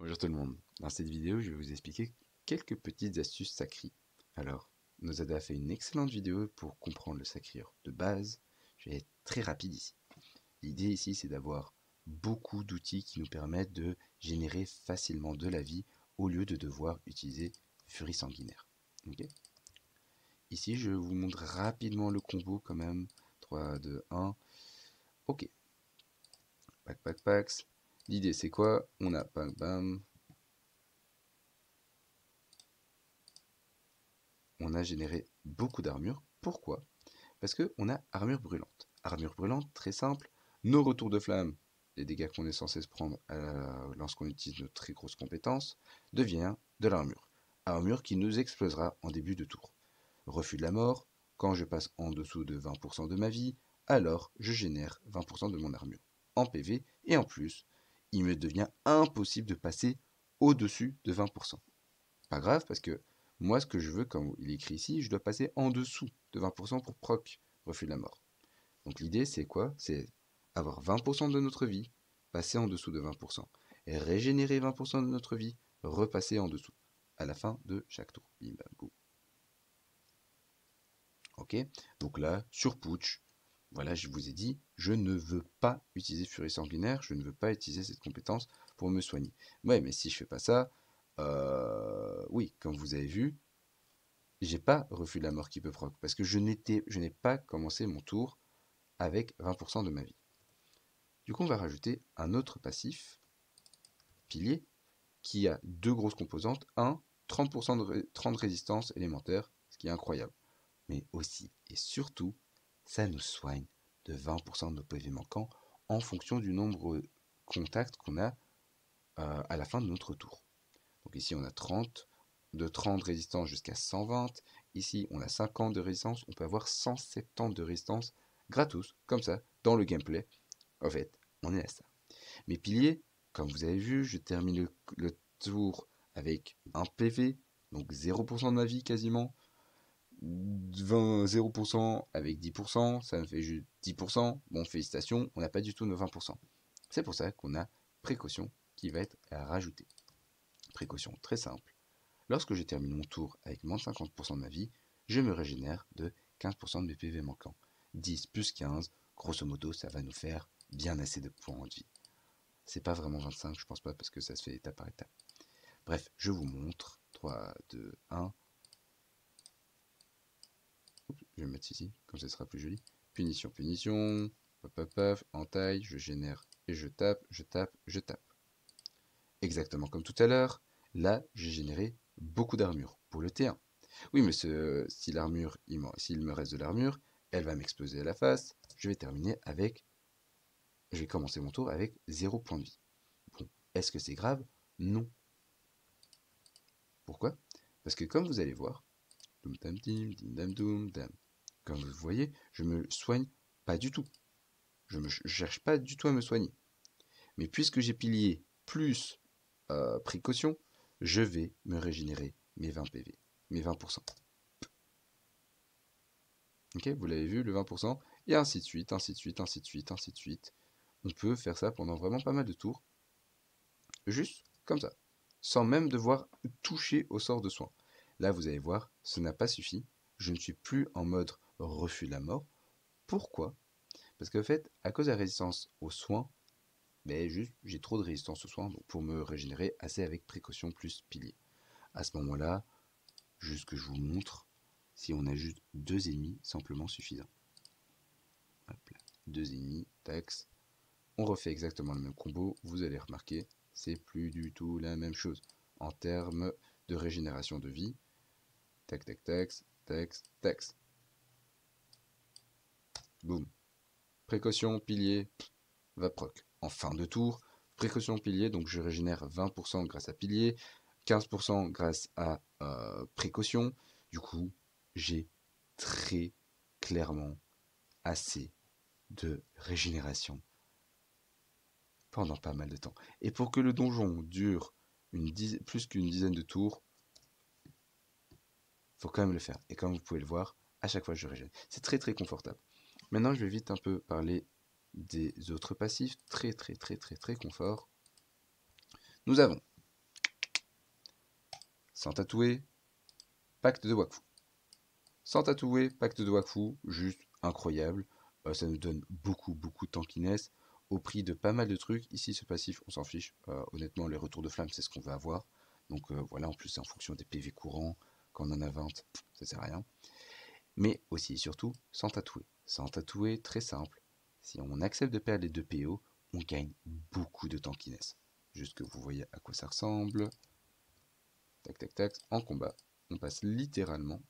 Bonjour tout le monde, dans cette vidéo je vais vous expliquer quelques petites astuces Sakri. Alors, Nozada a fait une excellente vidéo pour comprendre le Sakri de base, je vais être très rapide ici. L'idée ici c'est d'avoir beaucoup d'outils qui nous permettent de générer facilement de la vie au lieu de devoir utiliser Furie Sanguinaire. Okay, ici je vous montre rapidement le combo quand même, 3, 2, 1, ok. Pax. L'idée c'est quoi? On a bam bam. On a généré beaucoup d'armure. Pourquoi? Parce qu'on a armure brûlante. Armure brûlante, très simple. Nos retours de flamme, les dégâts qu'on est censé se prendre lorsqu'on utilise notre très grosse compétence, devient de l'armure. Armure qui nous explosera en début de tour. Refus de la mort, quand je passe en dessous de 20% de ma vie, alors je génère 20% de mon armure en PV, et en plus, il me devient impossible de passer au-dessus de 20%. Pas grave, parce que moi, ce que je veux, comme il est écrit ici, je dois passer en dessous de 20% pour proc, refus de la mort. Donc l'idée, c'est quoi? C'est avoir 20% de notre vie, passer en dessous de 20%, et régénérer 20% de notre vie, repasser en dessous, à la fin de chaque tour. Bim, bam, boum. Ok? Donc là, sur Putsch, voilà, je vous ai dit, je ne veux pas utiliser Furie Sanguinaire, je ne veux pas utiliser cette compétence pour me soigner. Ouais, mais si je fais pas ça, oui, comme vous avez vu, j'ai pas refus de la mort qui peut proc, parce que je n'ai pas commencé mon tour avec 20% de ma vie. Du coup, on va rajouter un autre passif, pilier, qui a deux grosses composantes. 30% de 30 résistance élémentaire, ce qui est incroyable. Mais aussi et surtout, ça nous soigne de 20% de nos PV manquants en fonction du nombre de contacts qu'on a à la fin de notre tour. Donc ici, on a 30, de 30 résistance jusqu'à 120. Ici, on a 50 de résistance. On peut avoir 170 de résistance gratos, comme ça, dans le gameplay. En fait, on est à ça. Mes piliers, comme vous avez vu, je termine le tour avec un PV, donc 0% de ma vie quasiment. 0% avec 10%, ça me fait juste 10%. Bon, félicitations, on n'a pas du tout nos 20%. C'est pour ça qu'on a précaution qui va être rajoutée. Précaution très simple. Lorsque je termine mon tour avec moins de 50% de ma vie, je me régénère de 15% de mes PV manquants. 10 plus 15, grosso modo, ça va nous faire bien assez de points de vie. C'est pas vraiment 25, je pense pas, parce que ça se fait étape par étape. Bref, je vous montre. 3, 2, 1. Oups, je vais me mettre ici, comme ça sera plus joli. Punition, punition. Paf, paf, paf. Entaille, je génère et je tape, je tape, je tape. Exactement comme tout à l'heure. Là, j'ai généré beaucoup d'armure pour le T1. Oui, mais si l'armure, s'il me reste de l'armure, elle va m'exploser à la face. Je vais terminer avec. Je vais commencer mon tour avec 0 point de vie. Bon, est-ce que c'est grave? Non. Pourquoi? Parce que comme vous allez voir, comme vous voyez, je me soigne pas du tout. Je ne cherche pas du tout à me soigner. Mais puisque j'ai pilier plus précaution, je vais me régénérer mes 20 PV, mes 20%. Ok, vous l'avez vu, le 20%, et ainsi de suite, ainsi de suite, ainsi de suite, ainsi de suite. On peut faire ça pendant vraiment pas mal de tours, juste comme ça, sans même devoir toucher au sort de soin. Là, vous allez voir, ça n'a pas suffi. Je ne suis plus en mode refus de la mort. Pourquoi? Parce qu'en fait, à cause de la résistance aux soins, ben juste j'ai trop de résistance aux soins, donc pour me régénérer assez avec précaution plus pilier. À ce moment-là, juste que je vous montre, si on a juste 2 ennemis, simplement suffisant. Hop là, 2 ennemis, tax. On refait exactement le même combo, vous allez remarquer, c'est plus du tout la même chose. En termes de régénération de vie, tac tac tac, tac tac. Boum. Précaution, pilier, va proc. En fin de tour, précaution pilier, donc je régénère 20% grâce à pilier, 15% grâce à précaution. Du coup, j'ai très clairement assez de régénération pendant pas mal de temps. Et pour que le donjon dure plus qu'une dizaine de tours, faut quand même le faire. Et comme vous pouvez le voir, à chaque fois je régène. C'est très très confortable. Maintenant, je vais vite un peu parler des autres passifs, très très très très très confort. Nous avons Sans tatouer, pacte de Wakfu. Sans tatouer, pacte de Wakfu, juste incroyable. Ça nous donne beaucoup de tankiness au prix de pas mal de trucs. Ici, ce passif, on s'en fiche. Honnêtement, les retours de flamme, c'est ce qu'on veut avoir. Donc voilà, en plus, c'est en fonction des PV courants. Quand on en a 20, ça sert à rien. Mais aussi et surtout, sans tatouer. Sans tatouer, très simple. Si on accepte de perdre les 2 PO, on gagne beaucoup de tankiness. Juste que vous voyez à quoi ça ressemble. Tac, tac, tac. En combat, on passe littéralement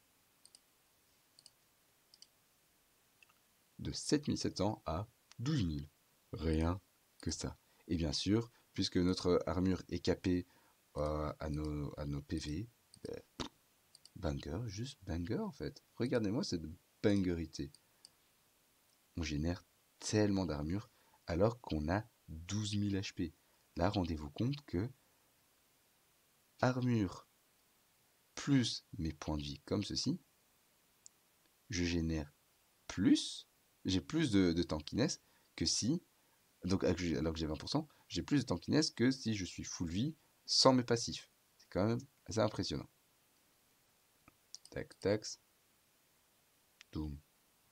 de 7700 à 12 000. Rien que ça. Et bien sûr, puisque notre armure est capée à nos PV, banger, juste banger en fait. Regardez-moi cette bangerité. On génère tellement d'armure alors qu'on a 12 000 HP. Là, rendez-vous compte que armure plus mes points de vie comme ceci, je génère plus, j'ai plus de tankiness que si, donc alors que j'ai 20%, j'ai plus de tankiness que si je suis full vie sans mes passifs. C'est quand même assez impressionnant. Tac, tac. Doom,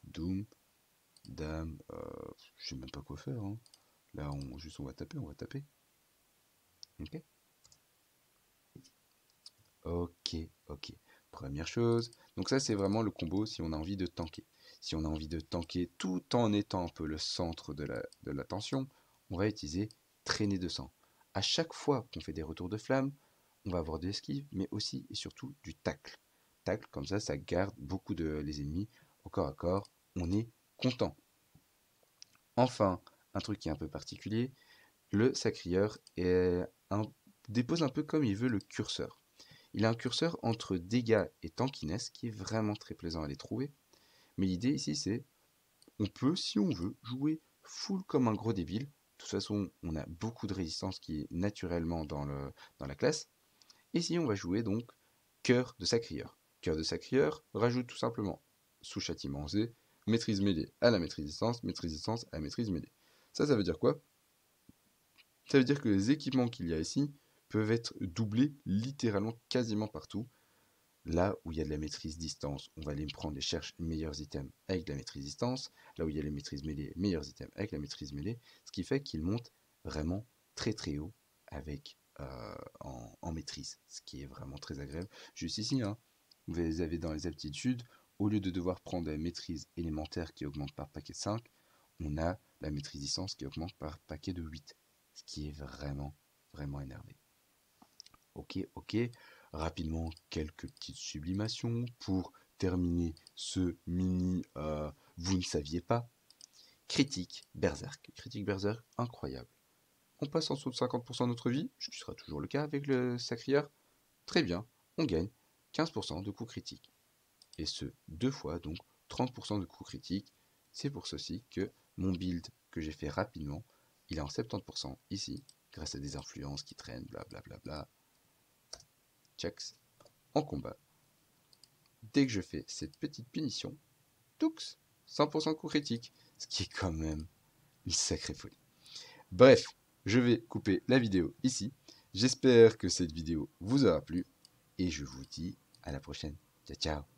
doom, dame. Je sais même pas quoi faire. Hein. Là, on va taper, on va taper. Ok. Ok, ok. Première chose. Donc ça, c'est vraiment le combo si on a envie de tanker. Si on a envie de tanker tout en étant un peu le centre de la tension, on va utiliser traînée de sang. À chaque fois qu'on fait des retours de flamme, on va avoir de l'esquive, mais aussi et surtout du tacle. Tacle, comme ça garde beaucoup de les ennemis au corps à corps. On est content. Enfin, un truc qui est un peu particulier, le sacrieur dépose un peu comme il veut le curseur. Il a un curseur entre dégâts et tankiness qui est vraiment très plaisant à les trouver. Mais l'idée ici, c'est on peut, si on veut, jouer full comme un gros débile. De toute façon, on a beaucoup de résistance qui est naturellement dans la classe. Et si on va jouer donc cœur de sacrieur. Cœur de sacrieur rajoute tout simplement sous châtiment Z, maîtrise mêlée à la maîtrise distance à la maîtrise mêlée. Ça veut dire quoi? Ça veut dire que les équipements qu'il y a ici peuvent être doublés littéralement quasiment partout. Là où il y a de la maîtrise distance, on va aller prendre les cherche meilleurs items avec la maîtrise distance. Là où il y a les maîtrises mêlées, meilleurs items avec la maîtrise mêlée. Ce qui fait qu'il monte vraiment très haut avec en maîtrise. Ce qui est vraiment très agréable. Juste ici, hein, vous avez dans les aptitudes, au lieu de devoir prendre la maîtrise élémentaire qui augmente par paquet de 5, on a la maîtrise distance qui augmente par paquet de 8. Ce qui est vraiment énervé. Ok. Rapidement, quelques petites sublimations pour terminer ce mini vous ne saviez pas. Critique Berserk. Critique Berserk, incroyable. On passe en dessous de 50% de notre vie, ce qui sera toujours le cas avec le sacrieur. Très bien, on gagne 15% de coups critiques. Et ce, 2 fois, donc 30% de coups critiques. C'est pour ceci que mon build que j'ai fait rapidement, il est en 70% ici, grâce à des influences qui traînent, blablabla. Checks. En combat, dès que je fais cette petite punition, toux, 100% de coup critique, ce qui est quand même une sacrée folie. Bref, je vais couper la vidéo ici. J'espère que cette vidéo vous aura plu et je vous dis à la prochaine. Ciao, ciao.